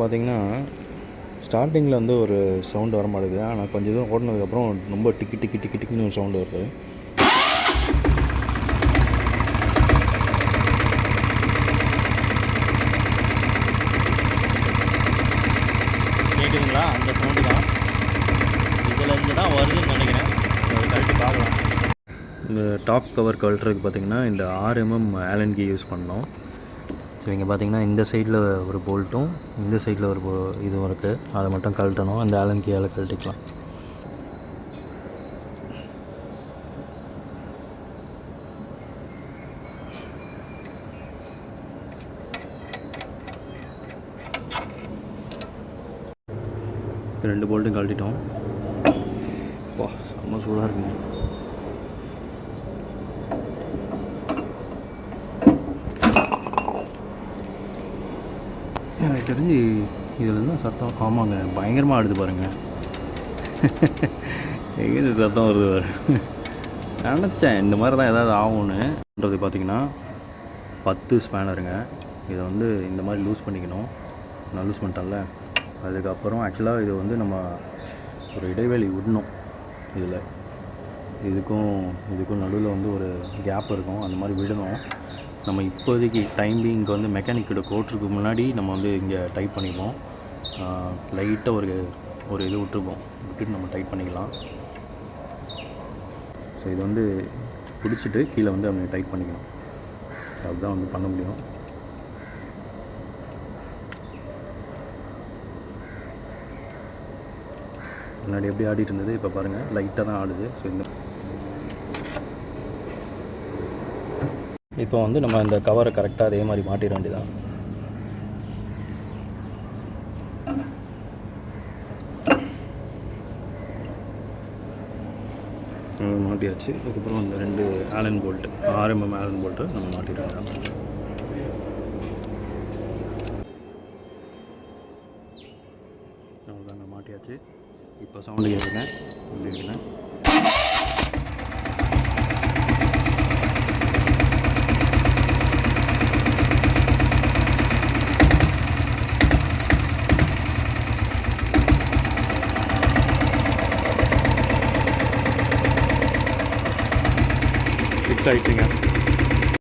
பார்த்தீங்கன்னா ஸ்டார்டிங்கில் வந்து ஒரு சவுண்டு வர மாட்டேங்குது. ஆனால் கொஞ்சம் தூரம் ஓடினதுக்கப்புறம் ரொம்ப டிக்கி டிக்கி டிக்கி டிக்கின்னு ஒரு சவுண்டு வருது. கேட்குதுங்களா? அந்த சவுண்டு தான் இதிலேருந்து தான் வருதுன்னு நினைக்கிறேன். கழட்டி பார்க்கலாம். இந்த டாப் கவர் கழட்டுறதுக்கு பார்த்திங்கன்னா இந்த 6 mm ஆலன் கீ யூஸ் பண்ணோம். ஸோ இங்கே பார்த்திங்கன்னா இந்த சைடில் ஒரு போல்ட்டும் இந்த சைடில் ஒரு இதுவும் இருக்குது. அதை மட்டும் கழட்டணும். அந்த ஆலன் கீயால் கழட்டிக்கலாம். ரெண்டு போல்ட்டும் கழட்டிட்டோம். வா, செம்ம சூடாக இருக்குங்க. எனக்கு தெரிஞ்சு இதில் இருந்தால் சத்தம் ஆமாங்க பயங்கரமாக ஆடுது பாருங்கள். எங்கேருந்து சத்தம் வருது பாரு. நினச்சேன் இந்த மாதிரி தான் ஏதாவது ஆகும்னுன்றது. பார்த்திங்கன்னா 10 ஸ்பேனருங்க. இதை வந்து இந்த மாதிரி லூஸ் பண்ணிக்கணும். நான் லூஸ் பண்ணிட்டேன்ல. அதுக்கப்புறம் ஆக்சுவலாக இது வந்து நம்ம ஒரு இடைவெளி விடணும். இதுக்கும் நடுவில் வந்து ஒரு கேப் இருக்கும். அந்த மாதிரி விடணும். நம்ம இப்போதைக்கு டைம் இங்கே வந்து மெக்கானிக்கோட கோட்டுருக்கு முன்னாடி நம்ம வந்து இங்கே டைட் பண்ணிப்போம். லைட்டாக ஒரு இது விட்டுட்டு நம்ம டைட் பண்ணிக்கலாம். ஸோ இது வந்து பிடிச்சிட்டு கீழே வந்து அவங்க டைட் பண்ணிக்கணும். அதுதான் வந்து பண்ண முடியும். முன்னாடி எப்படி ஆடிட்டு இருந்தது, இப்போ பாருங்கள் லைட்டாக தான் ஆடுது. ஸோ இப்போ வந்து நம்ம இந்த கவரை கரெக்டாக அதே மாதிரி மாட்டிட வேண்டியதான். மாட்டியாச்சு. அதுக்கப்புறம் அந்த 2 Allen bolt 6 mm Allen bolt நம்ம மாட்டிடுறோம். அவ்வளோதாங்க, மாட்டியாச்சு. இப்போ சவுண்டு கேட்குறேன். எப்படி இருக்குன்னு ஃபிக்ஸ் ஆகிடுச்சிங்க.